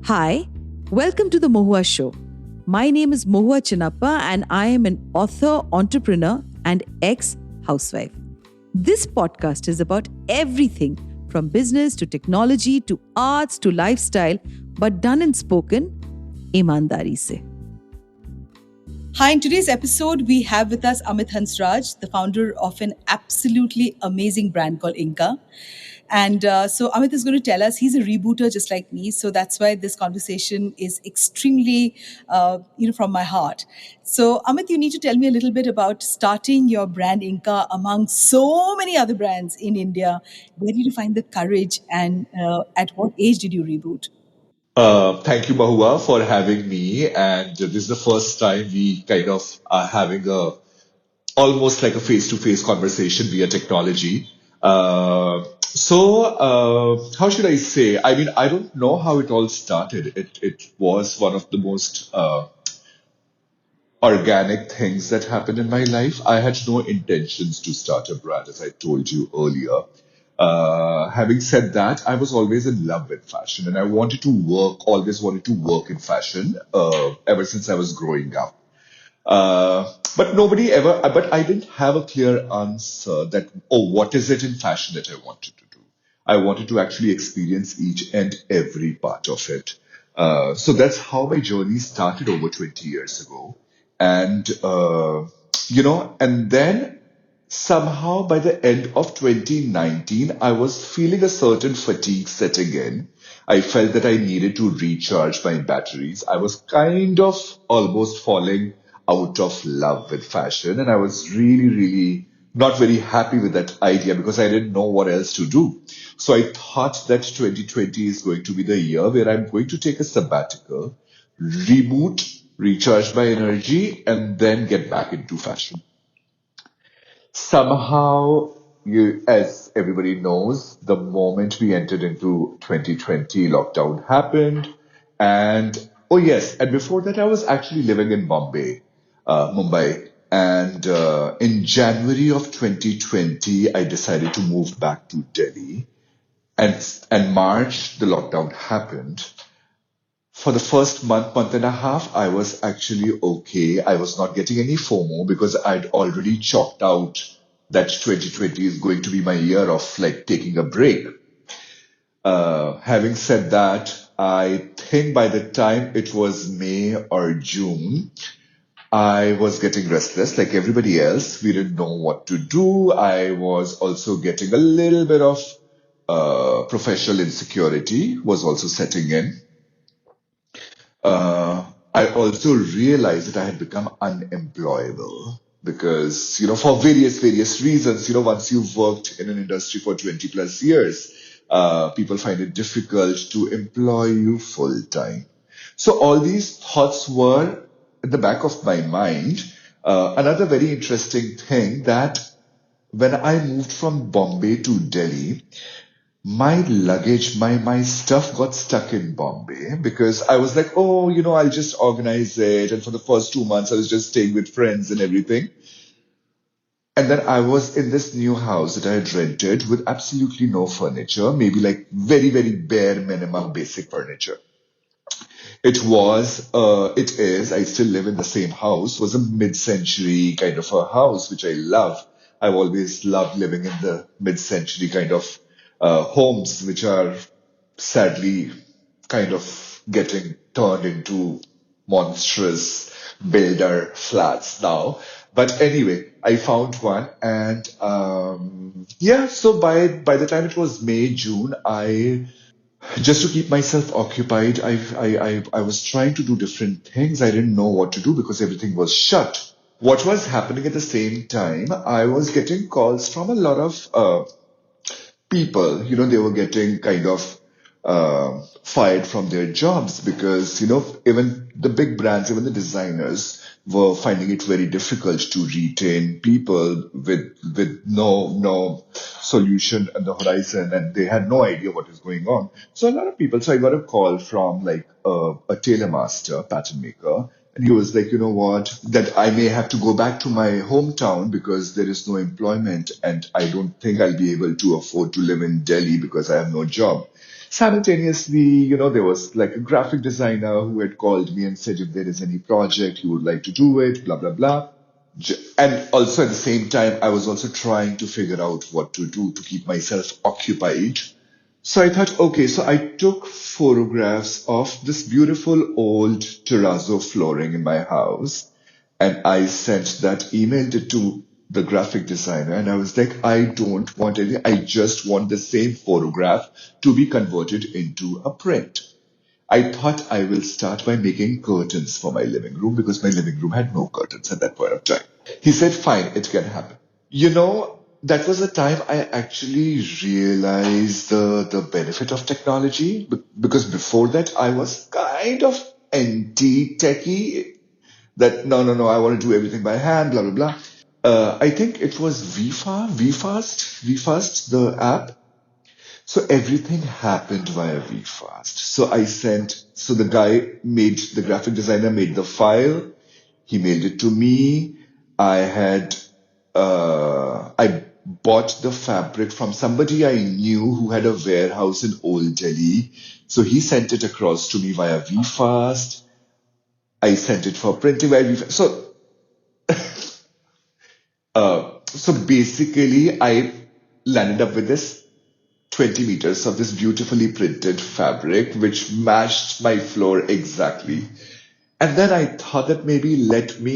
Hi, welcome to the Mohua show. My name is Mohua Chinnappa and I am an author, entrepreneur, and ex-housewife. This podcast is about everything from business to technology to arts to lifestyle, but done and spoken ईमानदारी से. Hi, in today's episode, we have with us Amit Hansraj, the founder of an absolutely amazing brand called INCA. And so Amit is going to tell us, he's a rebooter just like me. So that's why this conversation is extremely, from my heart. So Amit, you need to tell me a little bit about starting your brand INCA among so many other brands in India. Where did you find the courage and at what age did you reboot? Thank you, Mohua, for having me. And this is the first time we kind of are having almost like a face-to-face conversation via technology. How should I say? I mean, I don't know how it all started. It was one of the most organic things that happened in my life. I had no intentions to start a brand, as I told you earlier. Having said that, I was always in love with fashion and I always wanted to work in fashion ever since I was growing up. But I didn't have a clear answer that, what is it in fashion that I wanted to do? I wanted to actually experience each and every part of it. So that's how my journey started over 20 years ago. And then somehow by the end of 2019, I was feeling a certain fatigue setting in. I felt that I needed to recharge my batteries. I was kind of almost falling out of love with fashion, and I was really, really not very happy with that idea because I didn't know what else to do. So I thought that 2020 is going to be the year where I'm going to take a sabbatical, reboot, recharge my energy, and then get back into fashion. Somehow, as everybody knows, the moment we entered into 2020, lockdown happened. And oh yes, and before that, I was actually living in Mumbai. And in January of 2020, I decided to move back to Delhi. And March, the lockdown happened. For the first month and a half, I was actually okay. I was not getting any FOMO because I'd already chalked out that 2020 is going to be my year of like taking a break. Having said that, I think by the time it was May or June, I was getting restless like everybody else. We didn't know what to do. I was also getting a little bit of professional insecurity was also setting in. I also realized that I had become unemployable because, for various reasons, once you've worked in an industry for 20 plus years, people find it difficult to employ you full time. So all these thoughts were at the back of my mind. Another very interesting thing that when I moved from Bombay to Delhi, my luggage, my stuff got stuck in Bombay because I was like, I'll just organize it. And for the first 2 months, I was just staying with friends and everything. And then I was in this new house that I had rented with absolutely no furniture, maybe like very, very bare minimum basic furniture. It is, I still live in the same house, was a mid-century kind of a house, which I love. I've always loved living in the mid-century kind of homes, which are sadly kind of getting turned into monstrous builder flats now. But anyway, I found one, and so by the time it was May, June, I just to keep myself occupied, I was trying to do different things. I didn't know what to do because everything was shut. What was happening at the same time, I was getting calls from a lot of people. They were getting kind of fired from their jobs because, even the big brands, even the designers were finding it very difficult to retain people with no solution on the horizon, and they had no idea what is going on. So a lot of people. So I got a call from like a tailor master, pattern maker, and he was like, you know what, that I may have to go back to my hometown because there is no employment, and I don't think I'll be able to afford to live in Delhi because I have no job. Simultaneously, there was like a graphic designer who had called me and said if there is any project you would like to do it, blah, blah, blah. And also at the same time, I was also trying to figure out what to do to keep myself occupied. So I thought, okay, so I took photographs of this beautiful old terrazzo flooring in my house and I sent that, emailed it to the graphic designer and I was like, I don't want anything. I just want the same photograph to be converted into a print. I thought I will start by making curtains for my living room because my living room had no curtains at that point of time. He said, fine, it can happen. That was the time I actually realized the benefit of technology because before that I was kind of anti-techie that no, I want to do everything by hand, blah, blah, blah. I think it was VFast, the app. So everything happened via VFast. So the graphic designer made the file. He mailed it to me. I bought the fabric from somebody I knew who had a warehouse in Old Delhi. So he sent it across to me via VFast. I sent it for printing via VFast. So basically I landed up with this 20 meters of this beautifully printed fabric, which matched my floor exactly. And then I thought that maybe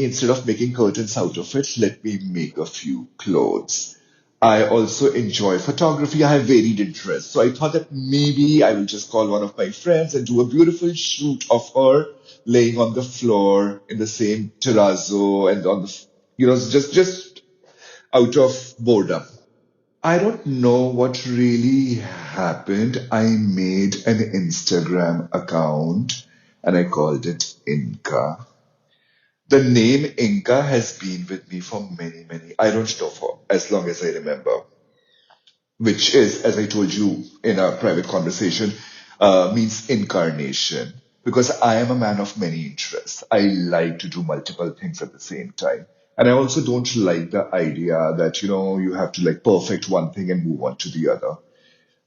instead of making curtains out of it, let me make a few clothes. I also enjoy photography. I have varied interests. So I thought that maybe I will just call one of my friends and do a beautiful shoot of her laying on the floor in the same terrazzo and just out of boredom. I don't know what really happened. I made an Instagram account and I called it INCA. The name INCA has been with me for many, many, I don't know, for as long as I remember, which is, as I told you in a private conversation, means incarnation. Because I am a man of many interests. I like to do multiple things at the same time. And I also don't like the idea that, you have to like perfect one thing and move on to the other.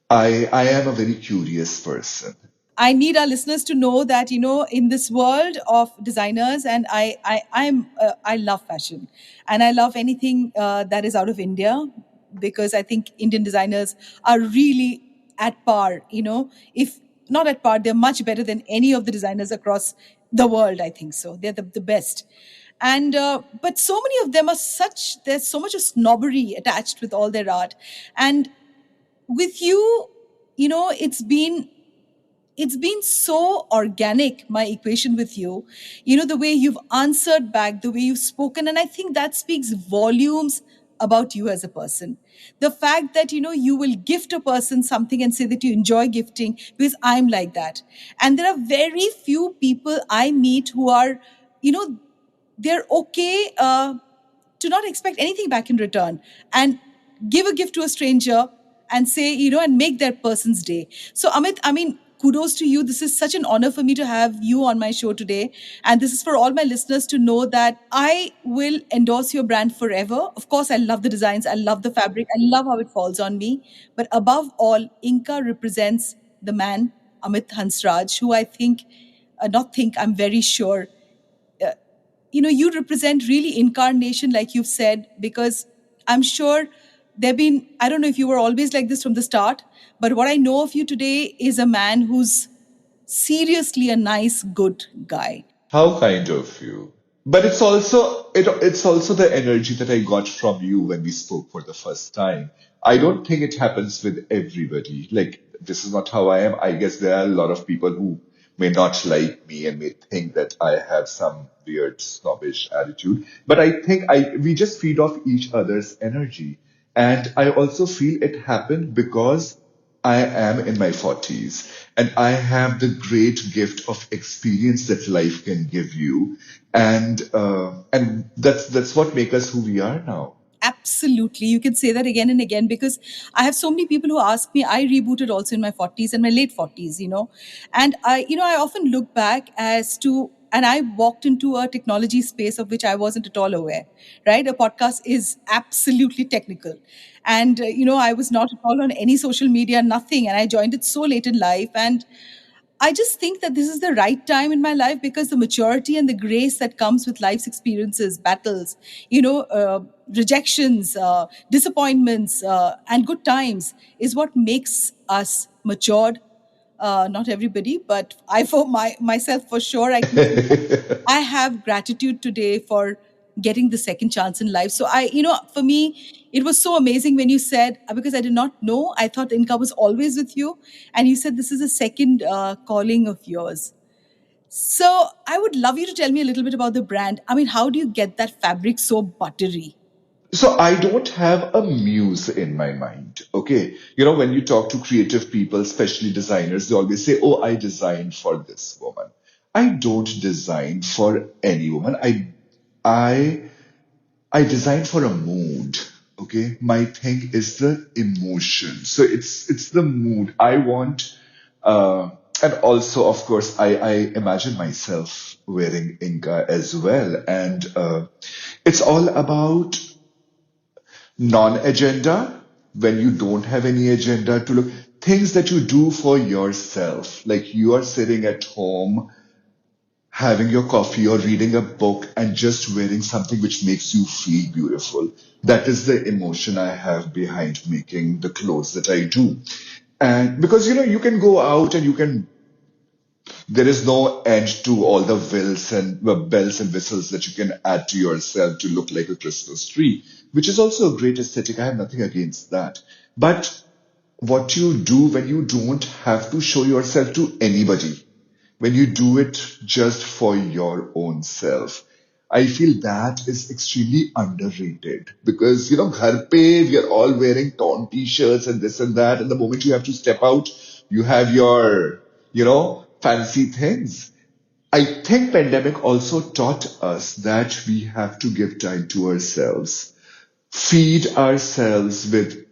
I am a very curious person. I need our listeners to know that in this world of designers, and I love fashion, and I love anything that is out of India because I think Indian designers are really at par. If not at par, they're much better than any of the designers across the world. I think so. They're the best. And but so many of them there's so much of snobbery attached with all their art. And with you, it's been so organic, my equation with you, the way you've answered back, the way you've spoken, and I think that speaks volumes about you as a person. The fact that you will gift a person something and say that you enjoy gifting, because I'm like that. And there are very few people I meet who are, you know they're okay to not expect anything back in return and give a gift to a stranger and say, and make that person's day. So, Amit, I mean, kudos to you. This is such an honor for me to have you on my show today. And this is for all my listeners to know that I will endorse your brand forever. Of course, I love the designs, I love the fabric, I love how it falls on me. But above all, Inca represents the man, Amit Hansraj, who I think, not think, I'm very sure you represent really incarnation, like you've said, because I'm sure I don't know if you were always like this from the start, but what I know of you today is a man who's seriously a nice, good guy. How kind of you. But it's also the energy that I got from you when we spoke for the first time. I don't think it happens with everybody. Like this is not how I am. I guess there are a lot of people who may not like me and may think that I have some weird snobbish attitude. But I think I we just feed off each other's energy. And I also feel it happened because I am in my 40s and I have the great gift of experience that life can give you. And that's what makes us who we are now. Absolutely. You can say that again and again because I have so many people who ask me. I rebooted also in my 40s and my late 40s, and I often look back and I walked into a technology space of which I wasn't at all aware, right? A podcast is absolutely technical. And, I was not at all on any social media, nothing. And I joined it so late in life. And I just think that this is the right time in my life because the maturity and the grace that comes with life's experiences, battles, rejections, disappointments, and good times is what makes us matured. Not everybody, but I for myself for sure I can say that I have gratitude today for getting the second chance in life. So for me, it was so amazing when you said, because I did not know, I thought Inca was always with you, and you said this is a second calling of yours. So I would love you to tell me a little bit about the brand. I mean, how do you get that fabric so buttery? So I don't have a muse in my mind. Okay. When you talk to creative people, especially designers, they always say, "Oh, I designed for this woman." I don't design for any woman. I I design for a mood. Okay. My thing is the emotion. So it's the mood. I want and also, of course, I imagine myself wearing Inca as well. And it's all about non-agenda, when you don't have any agenda to look, things that you do for yourself, like you are sitting at home having your coffee or reading a book and just wearing something which makes you feel beautiful. That is the emotion I have behind making the clothes that I do. And because you can go out and you can, there is no end to all the wills and bells and whistles that you can add to yourself to look like a Christmas tree, which is also a great aesthetic. I have nothing against that. But what you do when you don't have to show yourself to anybody, when you do it just for your own self, I feel that is extremely underrated because, ghar pe, we are all wearing torn t-shirts and this and that. And the moment you have to step out, you have your, fancy things. I think pandemic also taught us that we have to give time to ourselves, feed ourselves with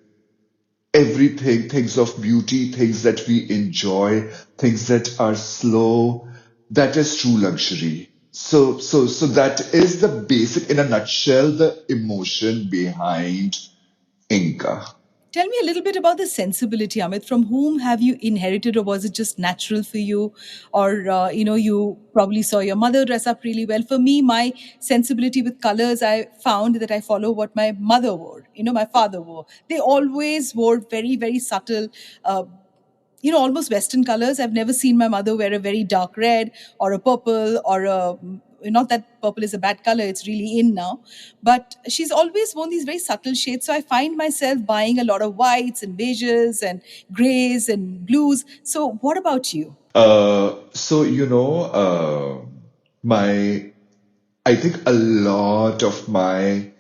everything, things of beauty, things that we enjoy, things that are slow. That is true luxury. So that is the basic, in a nutshell, the emotion behind Inca. Tell me a little bit about the sensibility, Amit. From whom have you inherited, or was it just natural for you? Or, you probably saw your mother dress up really well. For me, my sensibility with colors, I found that I follow what my mother wore, my father wore. They always wore very, very subtle, uh, almost Western colors. I've never seen my mother wear a very dark red or a purple or a, not that purple is a bad color, it's really in now. But she's always worn these very subtle shades. So I find myself buying a lot of whites and beiges and grays and blues. So what about you? My I think a lot of my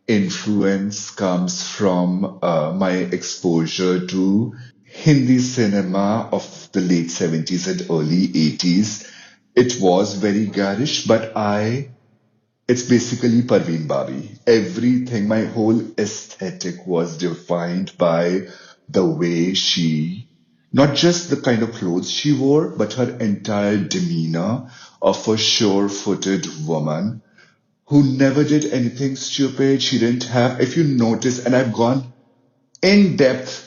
influence comes from my exposure to Hindi cinema of the late 70s and early 80s. It was very garish, but it's basically Parveen Babi. Everything, my whole aesthetic was defined by the way she, not just the kind of clothes she wore, but her entire demeanor of a sure-footed woman who never did anything stupid. She didn't have, if you notice, and I've gone in depth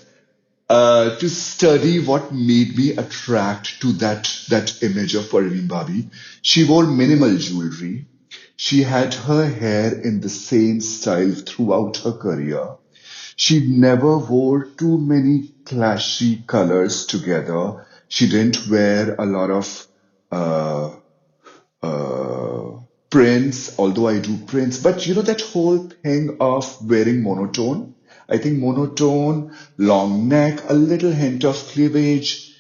to study what made me attract to that image of Parveen Babi. She wore minimal jewelry. She had her hair in the same style throughout her career. She never wore too many clashy colors together. She didn't wear a lot of uh, prints, although I do prints. But that whole thing of wearing monotone, I think monotone, long neck, a little hint of cleavage,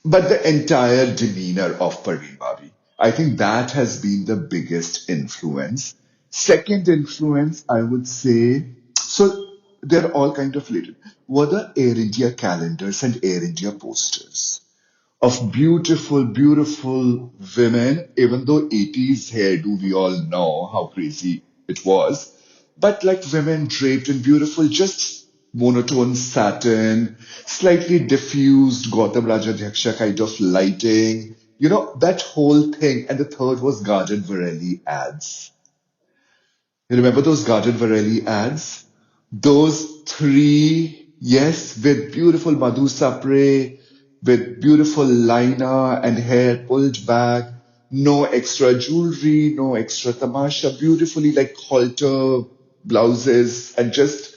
but the entire demeanor of Parveen Babi. I think that has been the biggest influence. Second influence, I would say, so they're all kind of related, were the Air India calendars and Air India posters of beautiful, beautiful women, even though 80s hairdo, we all know how crazy it was. But like women draped in beautiful, just monotone satin, slightly diffused Gautam Rajadhyaksha kind of lighting, that whole thing. And the third was Garden Varelli ads. You remember those Garden Varelli ads? Those three, yes, with beautiful Madhu Sapre, with beautiful liner and hair pulled back, no extra jewelry, no extra tamasha, beautifully like halter blouses and just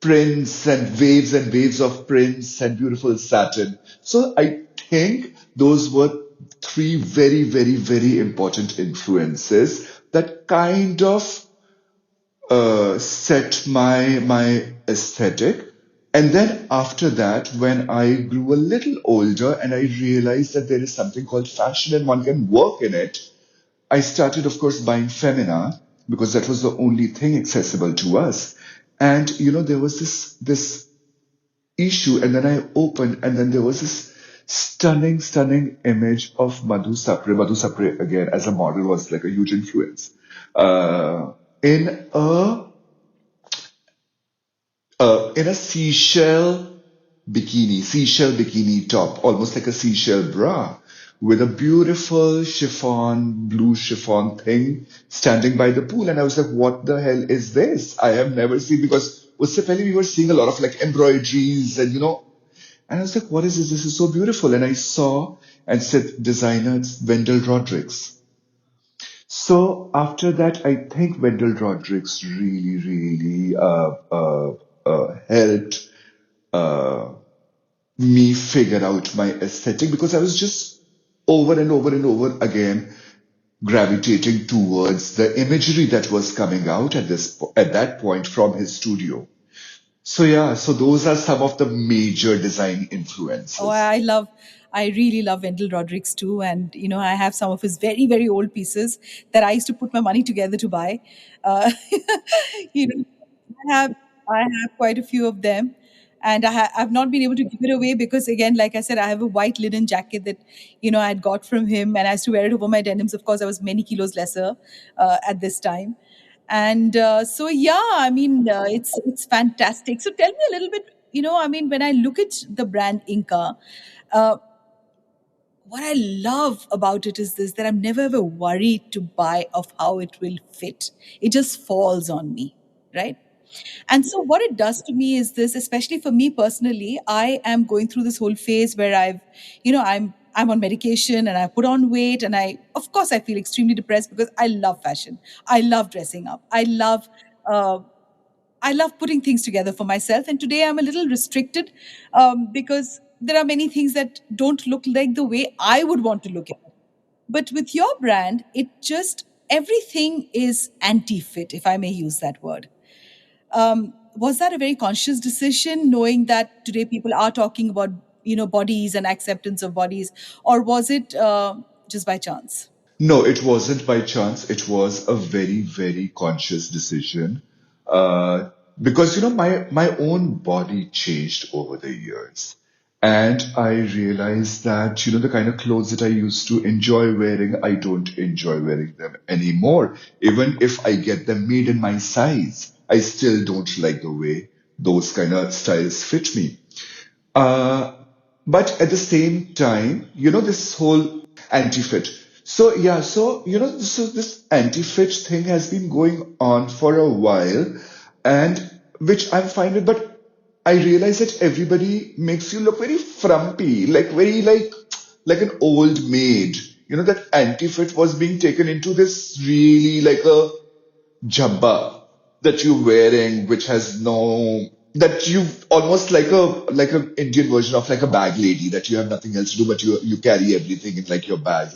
prints and waves of prints and beautiful satin. So I think those were three very, very, very important influences that kind of set my aesthetic. And then after that, when I grew a little older and I realized that there is something called fashion and one can work in it, I started, of course, buying Femina because that was the only thing accessible to us. And there was this issue, and then I opened, and then there was this stunning, stunning image of Madhu Sapre. Madhu Sapre again as a model was like a huge influence. In a seashell bikini top, almost like a seashell bra, with a beautiful blue chiffon thing standing by the pool. And I was like, what the hell is this? I have never seen, because usse pehle we were seeing a lot of like embroideries and I was like, what is this? This is so beautiful. And I saw and said, designer, it's Wendell Rodrigues. So after that, I think Wendell Rodrigues really, really helped uh, me figure out my aesthetic, because I was just over and over and over again gravitating towards the imagery that was coming out at that point from his studio. So yeah, so those are some of the major design Oh, influences. I really love Wendell Rodrigues too. And, I have some of his very, very old pieces that I used to put my money together to buy. Uh, you know, I have quite a few of them. And I've not been able to give it away because, again, like I said, I have a white linen jacket that, I had got from him and I used to wear it over my denims. Of course, I was many kilos lesser at this time. And so, yeah, I mean, it's fantastic. So tell me a little bit, I mean, when I look at the brand INCA, uh, what I love about it is this, that I'm never ever worried to buy of how it will fit. It just falls on me, right? And so what it does to me is this, especially for me personally, I am going through this whole phase where I'm on medication and I put on weight and of course I feel extremely depressed because I love fashion. I love dressing up. Uh, I love putting things together for myself. And today I'm a little restricted because there are many things that don't look like the way I would want to look at it. But with your brand, everything is anti fit, if I may use that word. Was that a very conscious decision, knowing that today people are talking about, bodies and acceptance of bodies? Or was it just by chance? No, it wasn't by chance. It was a very, very conscious decision. Uh, because, my own body changed over the years. And I realized that, the kind of clothes that I used to enjoy wearing, I don't enjoy wearing them anymore. Even if I get them made in my size, I still don't like the way those kind of styles fit me. Uh, but at the same time, this whole anti-fit. So yeah, so this anti-fit thing has been going on for a while, and which I'm fine with. But I realize that everybody makes you look very frumpy, like very like an old maid. That anti-fit was being taken into this really like a jabba that you're wearing, which has no that you almost like a Indian version of like a bag lady, that you have nothing else to do but you carry everything in like your bag.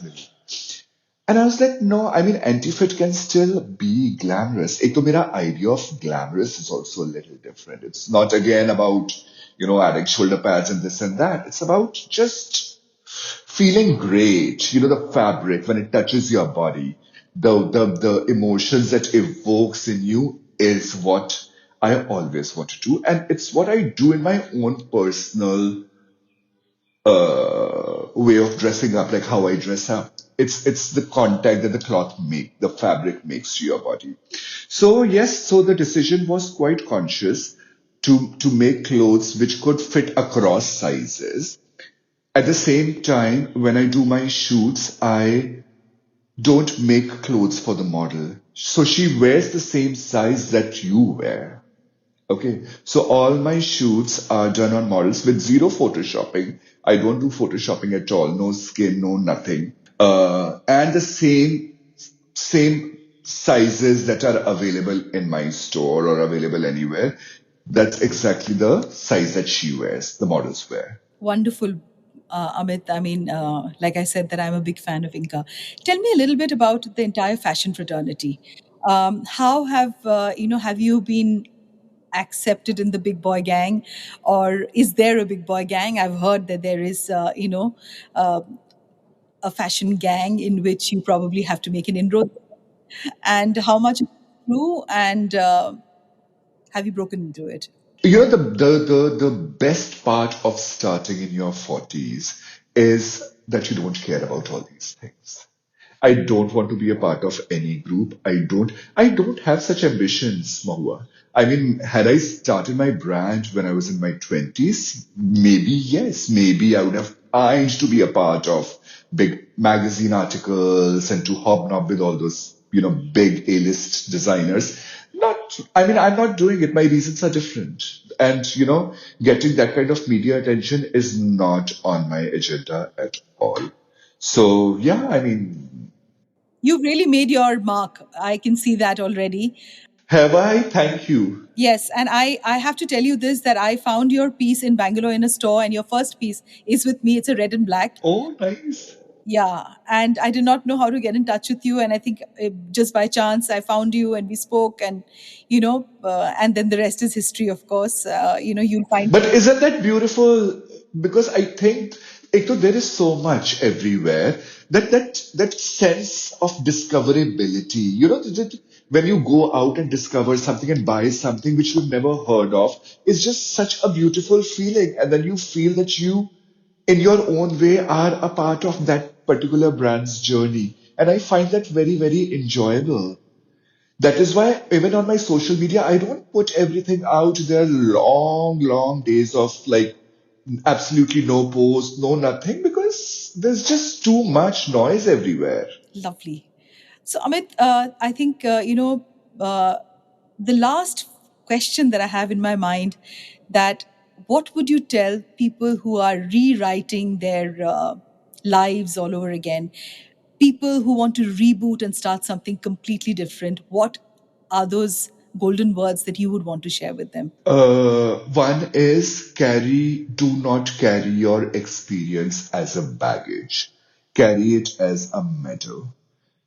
And I was like, no, I mean, anti-fit can still be glamorous. Ek to mera idea of glamorous is also a little different. It's not again about, adding shoulder pads and this and that. It's about just feeling great. The fabric, when it touches your body, the emotions that evokes in you is what I always want to do. And it's what I do in my own personal way of dressing up, like how I dress up. It's the contact that the the fabric makes to your body. So yes, so the decision was quite conscious to make clothes which could fit across sizes. At the same time, when I do my shoots, I don't make clothes for the model. So she wears the same size that you wear. Okay, so all my shoots are done on models with zero photoshopping. I don't do photoshopping at all. No skin, no nothing. And the same sizes that are available in my store or available anywhere. That's exactly the size that she wears, the models wear. Wonderful, Amit. I mean, like I said, that I'm a big fan of INCA. Tell me a little bit about the entire fashion fraternity. How have you been accepted in the big boy gang, or is there a big boy gang? I've heard that there is, uh, a fashion gang in which you probably have to make an inroad. And how much is true? And have you broken into it? You know, the best part of starting in your 40s is that you don't care about all these things. I don't want to be a part of any group. I don't have such ambitions, Mahua. I mean, had I started my brand when I was in my 20s, maybe yes, maybe I would have aimed to be a part of big magazine articles and to hobnob with all those, big A-list designers. I mean, I'm not doing it. My reasons are different. And, getting that kind of media attention is not on my agenda at all. So, yeah, I mean, You've really made your mark. I can see that already. have I? Thank you. Yes, and I have to tell you this, that I found your piece in Bangalore in a store, and your first piece is with me. It's a red and black. Oh, nice. Yeah, and I did not know how to get in touch with you, and I think just by chance I found you, and we spoke, and and then the rest is history, of course. You'll find. But isn't that beautiful? Because I think there is so much everywhere that sense of discoverability. When you go out and discover something and buy something which you've never heard of, it's just such a beautiful feeling. And then you feel that you, in your own way, are a part of that particular brand's journey. And I find that very, very enjoyable. That is why even on my social media, I don't put everything out. There are long, long days of like absolutely no post, no nothing, because there's just too much noise everywhere. Lovely. So, Amit, I think, the last question that I have in my mind, that what would you tell people who are rewriting their lives all over again? People who want to reboot and start something completely different. What are those golden words that you would want to share with them? One is do not carry your experience as a baggage. Carry it as a medal.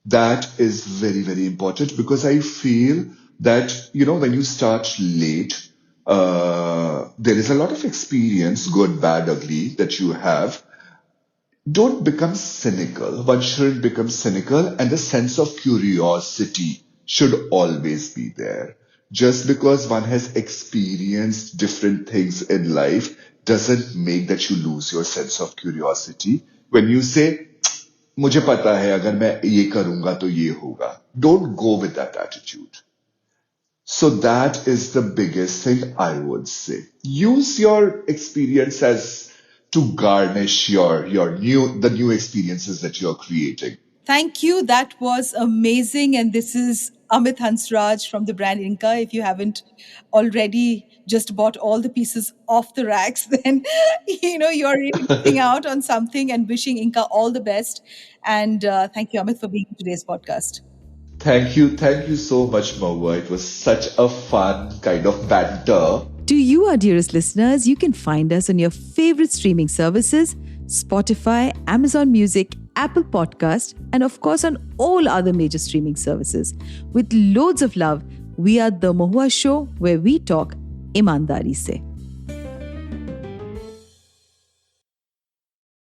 That is very, very important because I feel that, when you start late, there is a lot of experience, good, bad, ugly, that you have. Don't become cynical. One shouldn't become cynical, and the sense of curiosity should always be there. Just because one has experienced different things in life doesn't make that you lose your sense of curiosity. When you say, मुझे पता है अगर मैं ये करूंगा तो ये होगा. Don't go with that attitude. So that is the biggest thing I would say. Use your experience as to garnish the new experiences that you're creating. Thank you. That was amazing. And this is Amit Hansraj from the brand INCA. If you haven't already just bought all the pieces off the racks, then you're really missing out on something, and wishing INCA all the best. And thank you, Amit, for being on today's podcast. Thank you so much, Mohua. It was such a fun kind of banter. To you, our dearest listeners, you can find us on your favorite streaming services, Spotify, Amazon Music, Apple Podcast, and of course on all other major streaming services. With loads of love, we are The Mohua Show, where we talk ईमानदारी से.